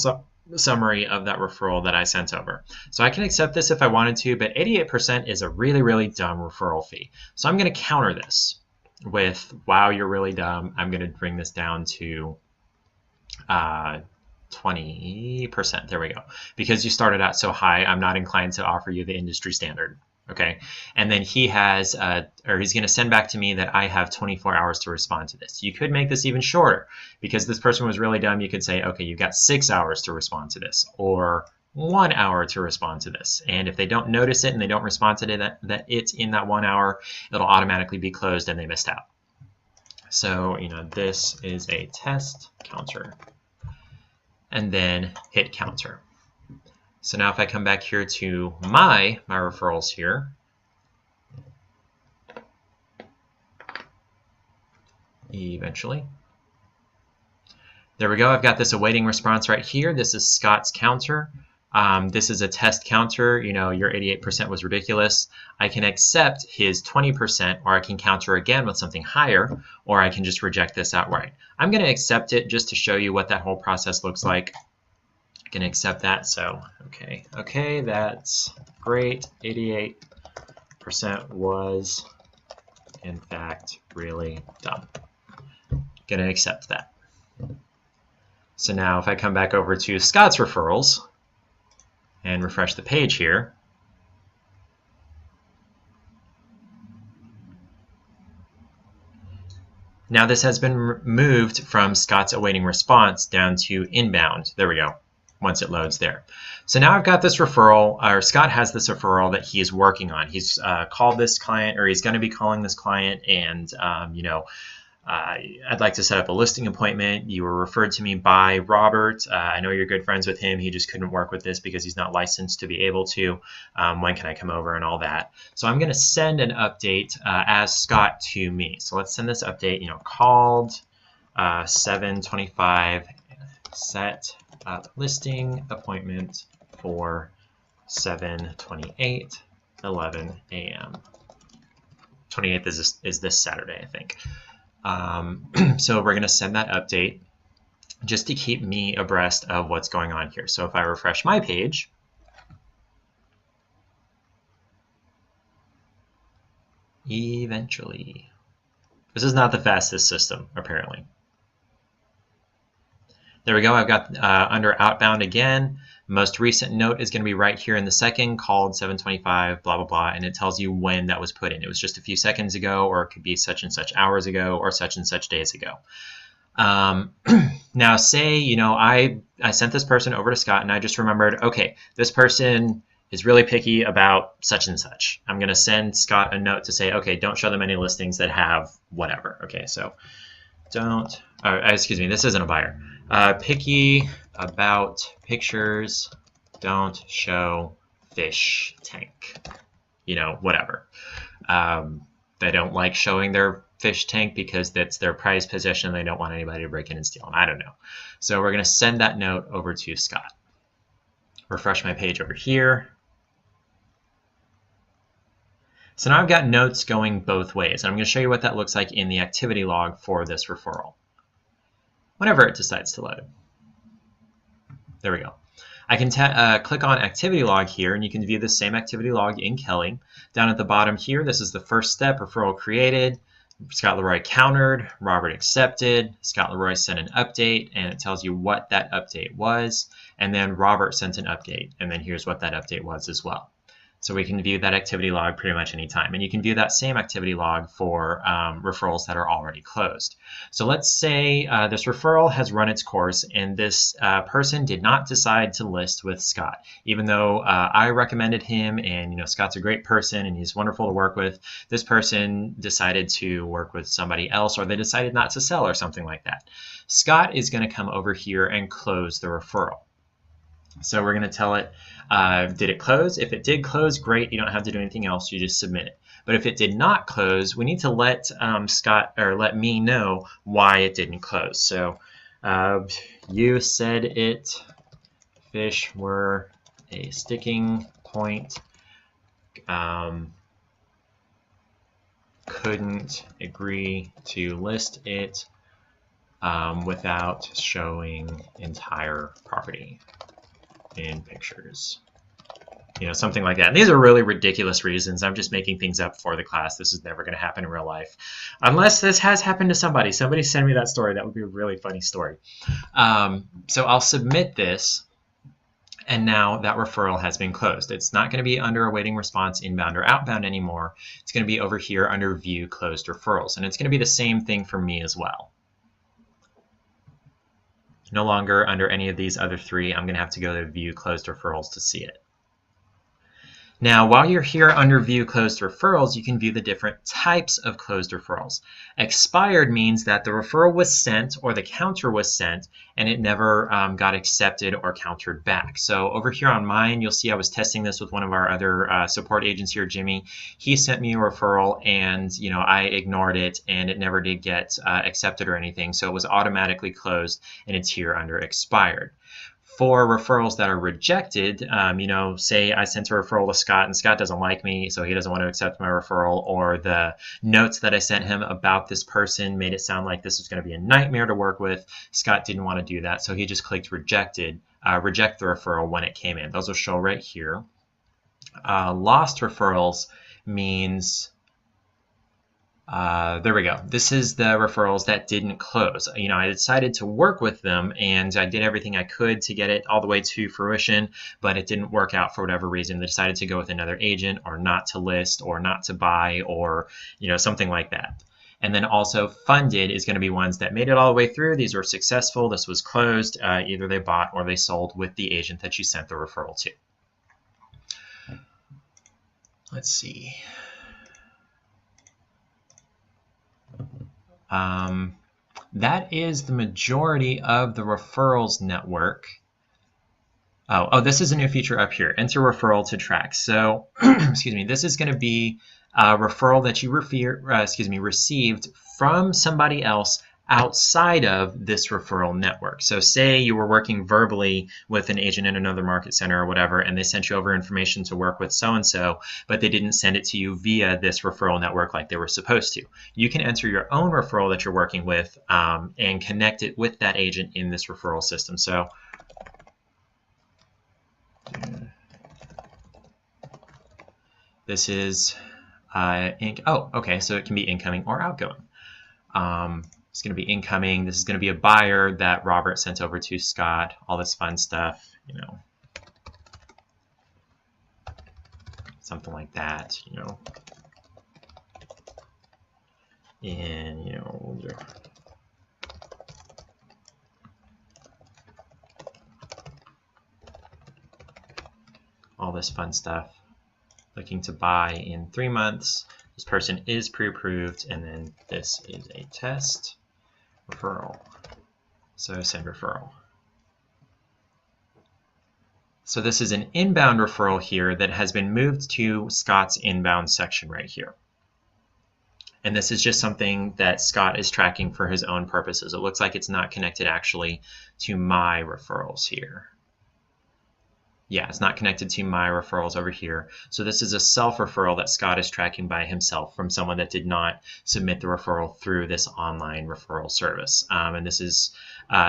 summary of that referral that I sent over. So I can accept this if I wanted to, but 88% is a really, really dumb referral fee. So I'm going to counter this with, wow, you're really dumb. I'm going to bring this down to 20%. There we go. Because you started out so high, I'm not inclined to offer you the industry standard. Okay, and then he has, or he's going to send back to me that I have 24 hours to respond to this. You could make this even shorter because this person was really dumb. You could say, okay, you've got 6 hours to respond to this, or 1 hour to respond to this. And if they don't notice it and they don't respond to it, that it's in that 1 hour, it'll automatically be closed and they missed out. So, you know, this is a test counter, and then hit counter. So now if I come back here to my referrals here, eventually, there we go. I've got this awaiting response right here. This is Scott's counter. This is a test counter. You know, your 88% was ridiculous. I can accept his 20%, or I can counter again with something higher, or I can just reject this outright. I'm going to accept it just to show you what that whole process looks like. Going to accept that. So okay, that's great. 88% was in fact really dumb. Going to accept that. So now if I come back over to Scott's referrals and refresh the page here, now this has been moved from Scott's awaiting response down to inbound. There we go. Once it loads there. So now I've got this referral, or Scott has this referral that he is working on. He's called this client, or he's going to be calling this client, and you know, I'd like to set up a listing appointment. You were referred to me by Robert. I know you're good friends with him. He just couldn't work with this because he's not licensed to be able to. When can I come over and all that? So I'm going to send an update as Scott to me. So let's send this update, you know, called 7:25, set listing appointment for 7:28:11 a.m. 28th is this Saturday, I think. So we're going to send that update just to keep me abreast of what's going on here. So if I refresh my page, eventually, this is not the fastest system, apparently. There we go. I've got under outbound again. Most recent note is going to be right here in the second, called 7:25, blah, blah, blah, and it tells you when that was put in. It was just a few seconds ago, or it could be such and such hours ago, or such and such days ago. Now, say, you know, I sent this person over to Scott, and I just remembered, okay, this person is really picky about such and such. I'm going to send Scott a note to say, okay, don't show them any listings that have whatever. Okay, so don't, excuse me, this isn't a buyer. Picky about pictures, don't show fish tank, you know, whatever. They don't like showing their fish tank because that's their prized possession. They don't want anybody to break in and steal them. I don't know. So we're going to send that note over to Scott. Refresh my page over here. So now I've got notes going both ways. I'm going to show you what that looks like in the activity log for this referral, whenever it decides to load. There we go. I can click on activity log here, and you can view the same activity log in Kelle. Down at the bottom here, this is the first step, referral created. Scott Leroy countered, Robert accepted, Scott Leroy sent an update, and it tells you what that update was, and then Robert sent an update, and then here's what that update was as well. So we can view that activity log pretty much anytime. And you can view that same activity log for referrals that are already closed. So let's say this referral has run its course and this person did not decide to list with Scott. Even though I recommended him and Scott's a great person and he's wonderful to work with, this person decided to work with somebody else, or they decided not to sell or something like that. Scott is going to come over here and close the referral. So we're going to tell it, did it close? If it did close, great. You don't have to do anything else. You just submit it. But if it did not close, we need to let Scott, or let me know why it didn't close. So you said it, fish were a sticking point, couldn't agree to list it without showing entire property in pictures, something like that. And these are really ridiculous reasons. I'm just making things up for the class. This is never going to happen in real life, unless this has happened to somebody. Somebody send me that story. That would be a really funny story. So I'll submit this, and now that referral has been closed. It's not going to be under awaiting response, inbound or outbound anymore. It's going to be over here under view closed referrals, and it's going to be the same thing for me as well. No longer under any of these other three. I'm going to have to go to view closed referrals to see it. Now, while you're here under view closed referrals, you can view the different types of closed referrals. Expired means that the referral was sent or the counter was sent and it never got accepted or countered back. So over here on mine, you'll see I was testing this with one of our other support agents here, Jimmy. He sent me a referral and I ignored it and it never did get accepted or anything. So it was automatically closed and it's here under expired. For referrals that are rejected, say I sent a referral to Scott and Scott doesn't like me, so he doesn't want to accept my referral, or the notes that I sent him about this person made it sound like this was going to be a nightmare to work with. Scott didn't want to do that, so he just clicked reject the referral when it came in. Those will show right here. Lost referrals means there we go. This is the referrals that didn't close. I decided to work with them and I did everything I could to get it all the way to fruition, but it didn't work out for whatever reason. They decided to go with another agent or not to list or not to buy or, something like that. And then also funded is going to be ones that made it all the way through. These were successful. This was closed. Either they bought or they sold with the agent that you sent the referral to. Let's see. That is the majority of the referrals network. Oh, this is a new feature up here. Enter referral to track. So, excuse me, this is going to be a referral that you received from somebody else outside of this referral network. So say you were working verbally with an agent in another market center or whatever, and they sent you over information to work with so-and-so, but they didn't send it to you via this referral network like they were supposed to. You can enter your own referral that you're working with and connect it with that agent in this referral system. So this is okay, so it can be incoming or outgoing. It's going to be incoming. This is going to be a buyer that Robert sent over to Scott. All this fun stuff, something like that, and all this fun stuff. Looking to buy in 3 months. This person is pre-approved, and then this is a test referral. So send referral. So this is an inbound referral here that has been moved to Scott's inbound section right here. And this is just something that Scott is tracking for his own purposes. It looks like it's not connected actually to my referrals here. Yeah, it's not connected to my referrals over here. So this is a self-referral that Scott is tracking by himself from someone that did not submit the referral through this online referral service. And this is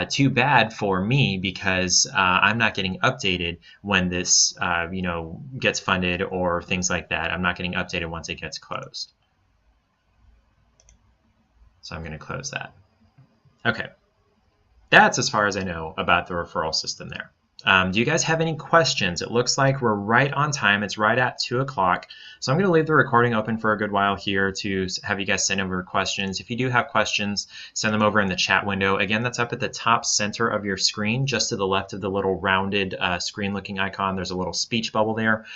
too bad for me because I'm not getting updated when this gets funded or things like that. I'm not getting updated once it gets closed. So I'm going to close that. Okay. That's as far as I know about the referral system there. Do you guys have any questions? It looks like we're right on time. It's right at 2 o'clock. So I'm going to leave the recording open for a good while here to have you guys send over questions. If you do have questions, send them over in the chat window. Again, that's up at the top center of your screen, just to the left of the little rounded screen-looking icon. There's a little speech bubble there.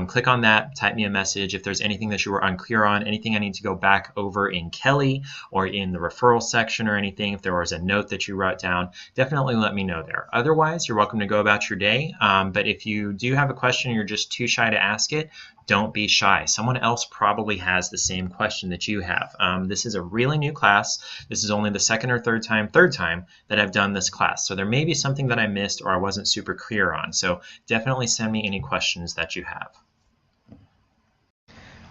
Click on that, type me a message. If there's anything that you were unclear on, anything I need to go back over in Kelle or in the referral section or anything, if there was a note that you wrote down, definitely let me know there. Otherwise, you're welcome to go about your day. But if you do have a question and you're just too shy to ask it, don't be shy. Someone else probably has the same question that you have. This is a really new class. This is only the second or third time that I've done this class. So there may be something that I missed or I wasn't super clear on. So definitely send me any questions that you have.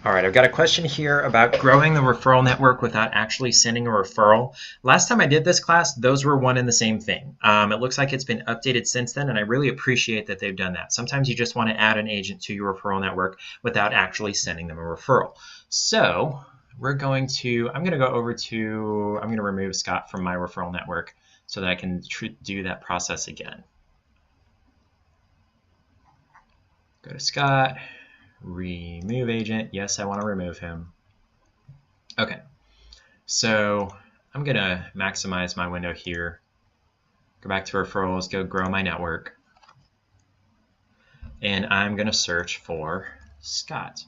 All right, I've got a question here about growing the referral network without actually sending a referral. Last time I did this class, those were one and the same thing. It looks like it's been updated since then, and I really appreciate that they've done that. Sometimes you just want to add an agent to your referral network without actually sending them a referral. So I'm going to remove Scott from my referral network so that I can do that process again. Go to Scott. Remove agent. Yes, I want to remove him. Okay, so I'm going to maximize my window here. Go back to referrals, go grow my network. And I'm going to search for Scott.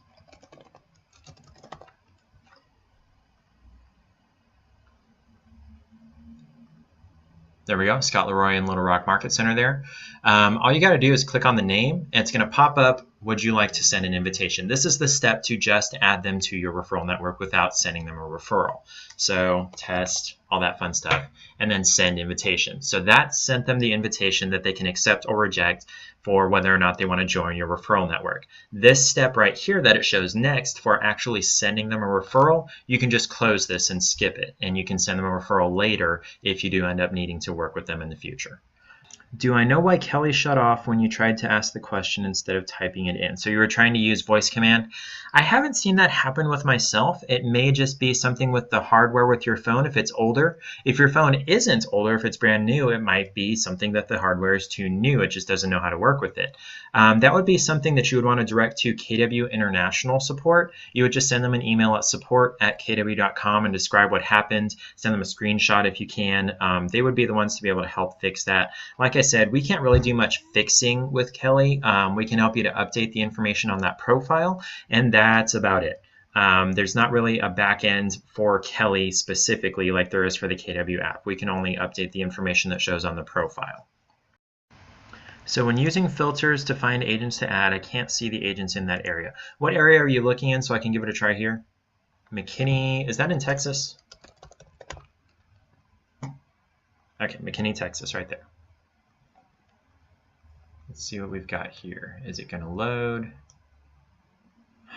There we go, Scott Leroy in Little Rock Market Center there. All you got to do is click on the name, and it's going to pop up, would you like to send an invitation? This is the step to just add them to your referral network without sending them a referral. So test, all that fun stuff, and then send invitation. So that sent them the invitation that they can accept or reject for whether or not they want to join your referral network. This step right here that it shows next for actually sending them a referral, you can just close this and skip it, and you can send them a referral later if you do end up needing to work with them in the future. Do I know why Kelle shut off when you tried to ask the question instead of typing it in? So you were trying to use voice command. I haven't seen that happen with myself. It may just be something with the hardware with your phone if it's older. If your phone isn't older, if it's brand new, it might be something that the hardware is too new. It just doesn't know how to work with it. That would be something that you would want to direct to KW International support. You would just send them an email at support@kw.com and describe what happened. Send them a screenshot if you can. They would be the ones to be able to help fix that. Like I said, we can't really do much fixing with Kelle. We can help you to update the information on that profile, and that's about it. There's not really a back end for Kelle specifically like there is for the KW app. We can only update the information that shows on the profile. So when using filters to find agents to add, I can't see the agents in that area. What area are you looking in so I can give it a try here? McKinney, is that in Texas? Okay, McKinney, Texas, right there. Let's see what we've got here. Is it going to load?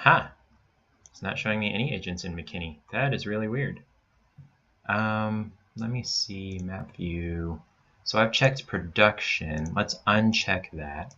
It's not showing me any agents in McKinney. That is really weird. Let me see, map view. So I've checked production. Let's uncheck that.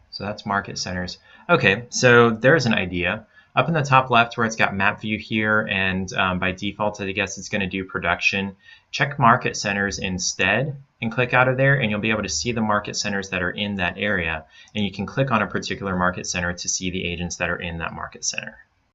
So that's market centers. Okay, so there's an idea. Up in the top left where it's got map view here, and by default, I guess it's going to do production. Check market centers instead and click out of there, and you'll be able to see the market centers that are in that area. And you can click on a particular market center to see the agents that are in that market center.